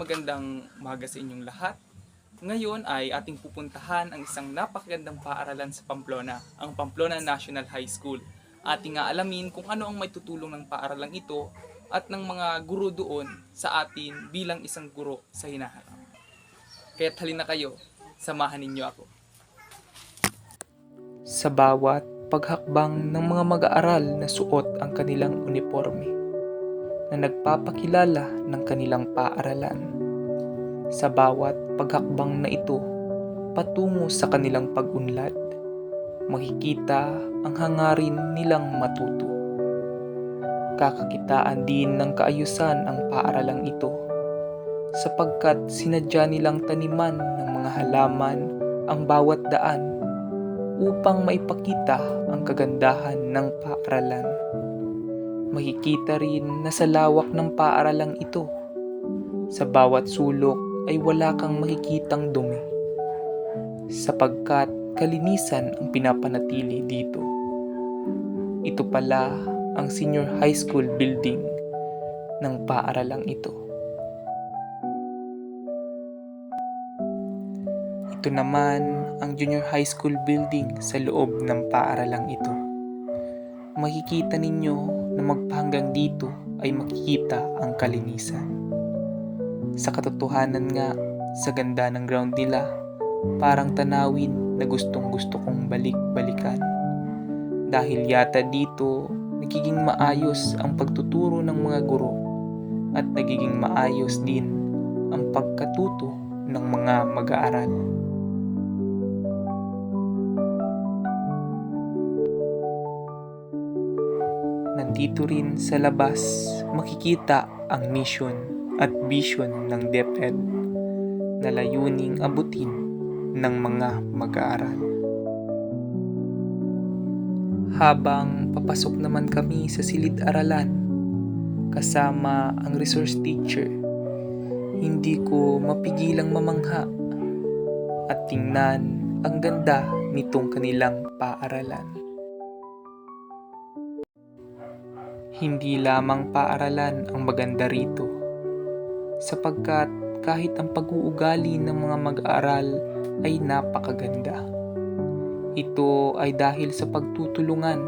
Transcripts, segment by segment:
Magandang umaga sa inyong lahat. Ngayon ay ating pupuntahan ang isang napakagandang paaralan sa Pamplona, ang Pamplona National High School. Ating aalamin kung ano ang may tutulong ng paaralang ito at ng mga guro doon sa atin bilang isang guro sa hinaharap. Kaya't halina kayo, samahan ninyo ako. Sa bawat paghakbang ng mga mag-aaral na suot ang kanilang uniforme, na nagpapakilala ng kanilang paaralan. Sa bawat paghakbang na ito patungo sa kanilang pag-unlad, makikita ang hangarin nilang matuto. Kakakitaan din ng kaayusan ang paaralang ito, sapagkat sinadya nilang taniman ng mga halaman ang bawat daan upang maipakita ang kagandahan ng paaralan. Makikita rin na sa lawak ng paaralang ito, sa bawat sulok ay wala kang makikitang dumi, sapagkat kalinisan ang pinapanatili dito. Ito pala ang senior high school building ng paaralang ito. Ito naman ang junior high school building sa loob ng paaralang ito. Makikita ninyo na magpahanggang dito ay makikita ang kalinisan. Sa katotohanan nga, sa ganda ng ground nila, parang tanawin na gustong-gusto kong balik-balikan. Dahil yata dito, nagiging maayos ang pagtuturo ng mga guro at nagiging maayos din ang pagkatuto ng mga mag-aaral. Nandito rin sa labas, makikita ang mission at vision ng DepEd na layuning abutin ng mga mag-aaral. Habang papasok naman kami sa silid-aralan kasama ang resource teacher, hindi ko mapigilang mamangha at tingnan ang ganda nitong kanilang paaralan. Hindi lamang paaralan ang maganda rito, sapagkat kahit ang pag-uugali ng mga mag-aaral ay napakaganda. Ito ay dahil sa pagtutulungan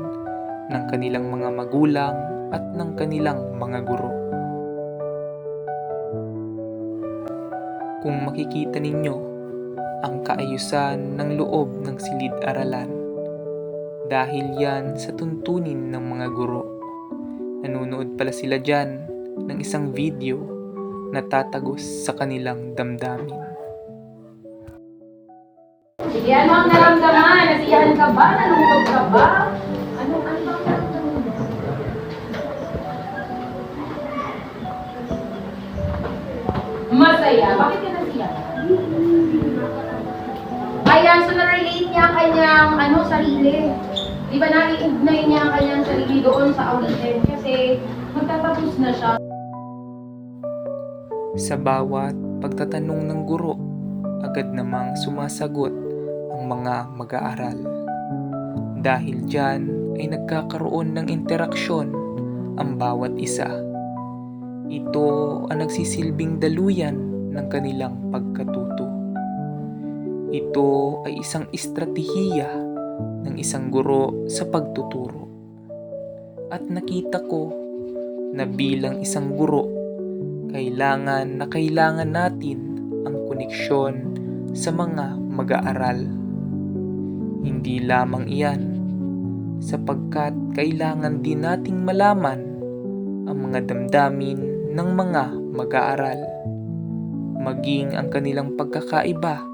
ng kanilang mga magulang at ng kanilang mga guro. Kung makikita ninyo ang kaayusan ng loob ng silid-aralan, dahil yan sa tuntunin ng mga guro. Nanunood pala sila dyan ng isang video na tatagos sa kanilang damdamin. Sige, ano ang naramdaman? Nasiyahan ka ba? Nalungkot ka ba? Ano bang naramdaman mo? Masaya. Bakit ka nasiyahan? Ayan, so na-relate niya ang kanyang sarili. Di ba nai-ignite niya ang kanyang sarili doon sa audition kasi magtatapos na siya. Sa bawat pagtatanong ng guro, agad namang sumasagot ang mga mag-aaral. Dahil dyan ay nagkakaroon ng interaksyon ang bawat isa. Ito ang nagsisilbing daluyan ng kanilang pagkatuto. Ito ay isang estratehiya ng isang guro sa pagtuturo. At nakita ko na bilang isang guro, kailangan natin ang koneksyon sa mga mag-aaral. Hindi lamang iyan, sapagkat kailangan din nating malaman ang mga damdamin ng mga mag-aaral, maging ang kanilang pagkakaiba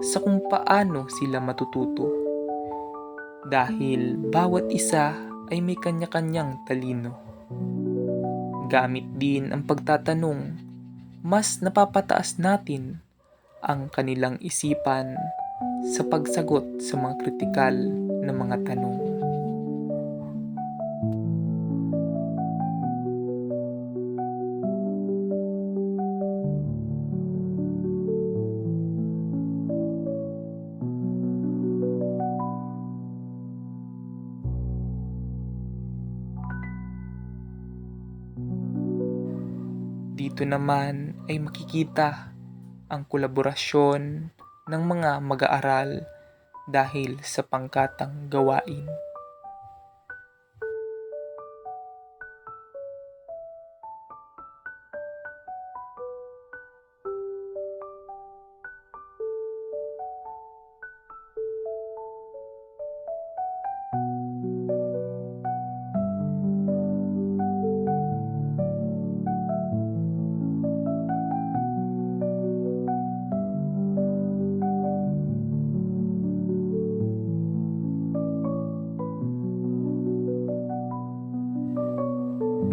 sa kung paano sila matututo. Dahil bawat isa ay may kanya-kanyang talino. Gamit din ang pagtatanong, mas napapataas natin ang kanilang isipan sa pagsagot sa mga kritikal na mga tanong. Dito naman ay makikita ang kolaborasyon ng mga mag-aaral dahil sa pangkatang gawain.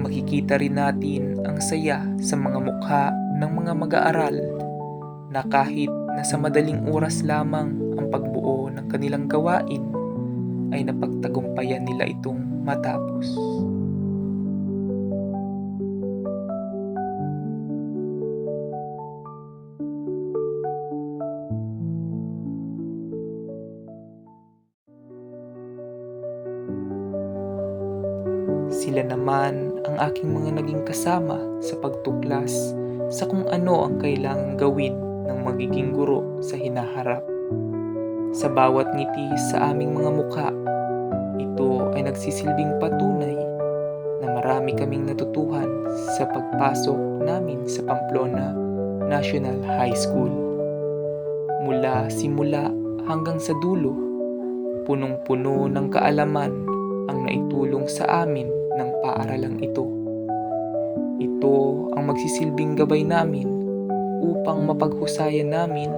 Makikita rin natin ang saya sa mga mukha ng mga mag-aaral na kahit na sa madaling oras lamang ang pagbuo ng kanilang gawain ay napagtagumpayan nila itong matapos. Sila naman ang aking mga naging kasama sa pagtuklas sa kung ano ang kailangang gawin ng magiging guro sa hinaharap. Sa bawat ngiti sa aming mga mukha, ito ay nagsisilbing patunay na marami kaming natutuhan sa pagpasok namin sa Pamplona National High School. Mula simula hanggang sa dulo, punong-puno ng kaalaman ang naitulong sa amin ng paaralang ito. Ito ang magsisilbing gabay namin upang mapaghusayan namin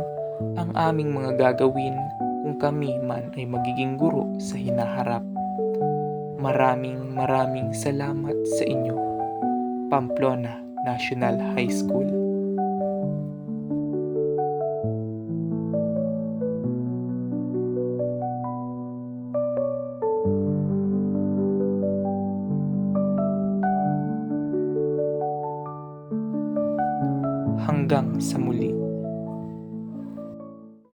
ang aming mga gagawin kung kami man ay magiging guro sa hinaharap. Maraming salamat sa inyo, Pamplona National High School. Hanggang sa muli.